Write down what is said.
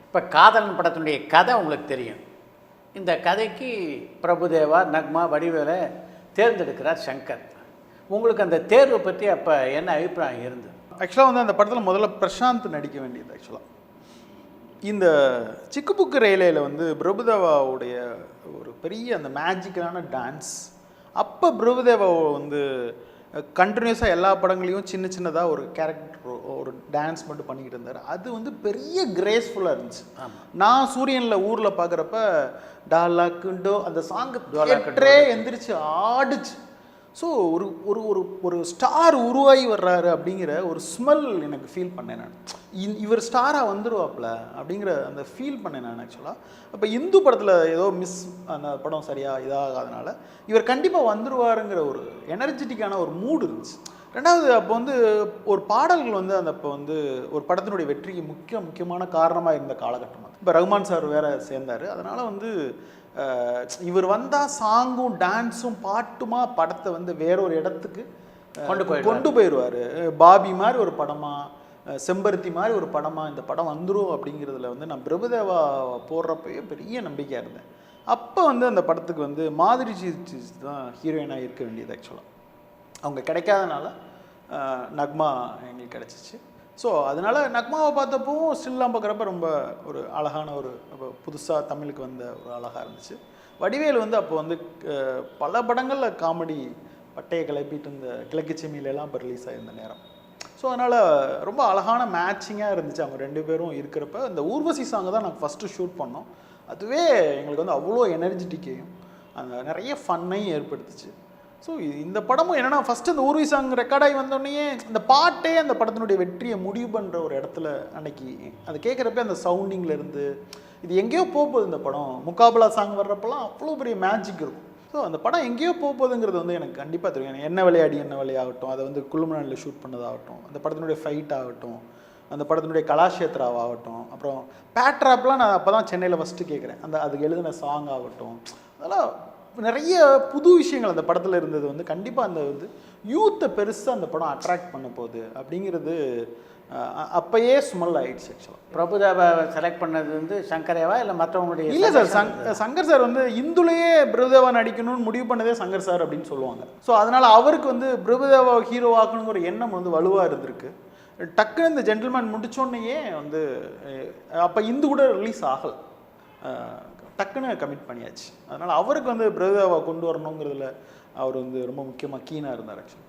இப்போ காதலன் படத்தினுடைய கதை உங்களுக்கு தெரியும். இந்த கதைக்கு பிரபுதேவா, நக்மா, வடிவேலை தேர்ந்தெடுக்கிறார் சங்கர். உங்களுக்கு அந்த தேர்வை பற்றி அப்போ என்ன அபிப்பிராயம் இருந்தது? ஆக்சுவலாக வந்து அந்த படத்தில் முதல்ல பிரசாந்த் நடிக்க வேண்டியது. ஆக்சுவலாக இந்த சிக்கு புக்கு ரயிலையில் வந்து பிரபுதேவாவுடைய ஒரு பெரிய அந்த மேஜிக்கலான டான்ஸ், அப்போ பிரபுதேவாவை வந்து கண்டினியூஸாக எல்லா படங்களையும் சின்ன சின்னதாக ஒரு கேரக்டர் ஒரு டான்ஸ் மட்டும் பண்ணிக்கிட்டு இருந்தார். அது வந்து பெரிய கிரேஸ்ஃபுல்லாக இருந்துச்சு. நான் சூரியனில் ஊரில் பார்க்குறப்ப டாலாக்குண்டோ அந்த சாங்கு தேட்டரே எந்திரிச்சு ஆடிச்சு. ஸோ ஒரு ஒரு ஒரு ஒரு ஸ்டார் உருவாகி வர்றாரு அப்படிங்கிற ஒரு ஸ்மெல் எனக்கு ஃபீல் பண்ணேன் நான். இவர் ஸ்டாராக வந்துடுவாப்ல அப்படிங்கிற அந்த ஃபீல் பண்ணேன் நான் ஆக்சுவலாக. அப்போ இந்து படத்தில் ஏதோ அந்த படம் சரியாக இதாகாதனால இவர் கண்டிப்பாக வந்துடுவாருங்கிற ஒரு எனர்ஜெட்டிக்கான ஒரு மூடு இருந்துச்சு. ரெண்டாவது அப்போ வந்து ஒரு பாடல்கள் வந்து அந்த அப்போ வந்து ஒரு படத்தினுடைய வெற்றிக்கு முக்கியமான காரணமாக இருந்த காலகட்டம் அது. இப்போ ரகுமான் சார் வேறு சேர்ந்தார். அதனால் வந்து இவர் வந்தால் சாங்கும் டான்ஸும் பாட்டுமா படத்தை வந்து வேற ஒரு இடத்துக்கு கொண்டு போயிடுவார். பாபி மாதிரி ஒரு படமாக, செம்பருத்தி மாதிரி ஒரு படமாக இந்த படம் வந்துடும் அப்படிங்கிறதுல வந்து நான் பிரபுதேவா போடுறப்பயே பெரிய நம்பிக்கையாக இருந்தேன். அப்போ வந்து அந்த படத்துக்கு வந்து மாதிரி சீஸ் தான் ஹீரோயினாக இருக்க வேண்டியது. ஆக்சுவலாக அவங்க கிடைக்காதனால நக்மா எங்களுக்கு கிடச்சிச்சு. ஸோ அதனால் நக்மாவை பார்த்தப்பவும் ஸ்டில்லாம் பார்க்குறப்ப ரொம்ப ஒரு அழகான ஒரு புதுசாக தமிழுக்கு வந்த ஒரு அழகாக இருந்துச்சு. வடிவேல் வந்து அப்போ வந்து பல படங்களில் காமெடி பட்டையை கிளப்பிட்டு இந்த கிழக்கு செம்மியிலலாம் இப்போ ரிலீஸ் ஆகியிருந்த நேரம். ஸோ அதனால் ரொம்ப அழகான மேட்சிங்காக இருந்துச்சு அவங்க ரெண்டு பேரும் இருக்கிறப்ப. இந்த ஊர்வசி சாங்கை தான் நாங்கள் ஃபஸ்ட்டு ஷூட் பண்ணோம். அதுவே எங்களுக்கு வந்து அவ்வளோ எனர்ஜெட்டிக்கையும் அந்த நிறைய ஃபன்னையும் ஏற்படுத்துச்சு. ஸோ இந்த படமும் என்னென்னா ஃபஸ்ட்டு இந்த ஊர்வசி சாங் ரெக்கார்டாகி வந்தோடனே இந்த பாட்டே அந்த படத்தினுடைய வெற்றியை முடிவு பண்ணுற ஒரு இடத்துல அன்னைக்கு அதை கேட்குறப்ப அந்த சவுண்டிங்கில் இருந்து இது எங்கேயோ போகுது. இந்த படம் முகாபலா சாங் வர்றப்பெல்லாம் அவ்வளோ பெரிய மேஜிக் இருக்கும். ஸோ அந்த படம் எங்கேயோ போகுதுங்கிறது வந்து எனக்கு கண்டிப்பாக தெரியும். என்ன விளையாகட்டும், அதை வந்து குழுமநாளில் ஷூட் பண்ணதாகட்டும், அந்த படத்தினுடைய ஃபைட் ஆகட்டும், அந்த படத்தினுடைய கலாஷேத்ராவாகட்டும், அப்புறம் பேட்ராப்லாம் நான் அப்போ தான் சென்னையில் ஃபஸ்ட்டு கேட்குறேன். அதுக்கு எழுதின சாங் ஆகட்டும், அதெல்லாம் நிறைய புது விஷயங்கள் அந்த படத்தில் இருந்தது. வந்து கண்டிப்பாக அந்த வந்து யூத்தை பெருசாக அந்த படம் அட்ராக்ட் பண்ண போகுது அப்படிங்கிறது அப்பயே ஸ்மெல் ஆயிடுச்சு. ஆக்சுவலாக பிரபுதேவா செலக்ட் பண்ணது வந்து சங்கரேவா இல்லை மற்றவங்களுடைய? இல்லை சார், சங்கர் சார் வந்து இந்துலேயே பிரபுதேவா நடிக்கணும்னு முடிவு பண்ணதே சங்கர் சார் அப்படின்னு சொல்லுவாங்க. ஸோ அதனால் அவருக்கு வந்து பிரபுதேவா ஹீரோ ஆக்கணுங்கிற ஒரு எண்ணம் வந்து வலுவாக இருந்திருக்கு. டக்குன்னு இந்த ஜென்டில்மேன் முடித்தோடனேயே வந்து அப்போ இந்து கூட ரிலீஸ் ஆகலை, டக்குன்னு கமிட் பண்ணியாச்சு. அதனால் அவருக்கு வந்து பிரபுதேவா கொண்டு வரணுங்கிறதுல அவர் வந்து ரொம்ப முக்கியமாக கீனாக இருந்தார் ஆக்சுவலி.